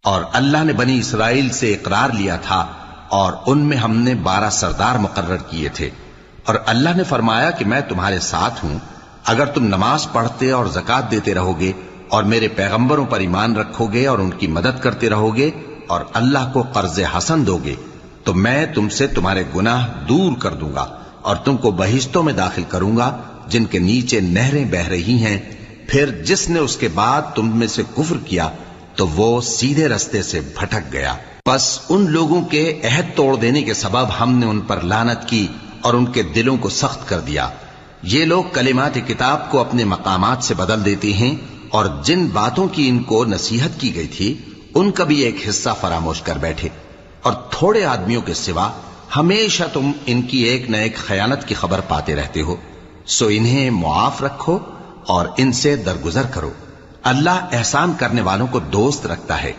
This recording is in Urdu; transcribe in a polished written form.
اور اللہ نے بنی اسرائیل سے اقرار لیا تھا اور ان میں ہم نے 12 سردار مقرر کیے تھے، اور اللہ نے فرمایا کہ میں تمہارے ساتھ ہوں اگر تم نماز پڑھتے اور زکوٰۃ دیتے رہو گے اور میرے پیغمبروں پر ایمان رکھو گے اور ان کی مدد کرتے رہو گے اور اللہ کو قرض حسن دو گے تو میں تم سے تمہارے گناہ دور کر دوں گا اور تم کو بہشتوں میں داخل کروں گا جن کے نیچے نہریں بہ رہی ہیں۔ پھر جس نے اس کے بعد تم میں سے کفر کیا تو وہ سیدھے رستے سے بھٹک گیا۔ پس ان لوگوں کے عہد توڑ دینے کے سبب ہم نے ان پر لعنت کی اور ان کے دلوں کو سخت کر دیا۔ یہ لوگ کلمات کتاب کو اپنے مقامات سے بدل دیتے ہیں اور جن باتوں کی ان کو نصیحت کی گئی تھی ان کا بھی ایک حصہ فراموش کر بیٹھے، اور تھوڑے آدمیوں کے سوا ہمیشہ تم ان کی ایک نہ ایک خیانت کی خبر پاتے رہتے ہو، سو انہیں معاف رکھو اور ان سے درگزر کرو۔ اللہ احسان کرنے والوں کو دوست رکھتا ہے۔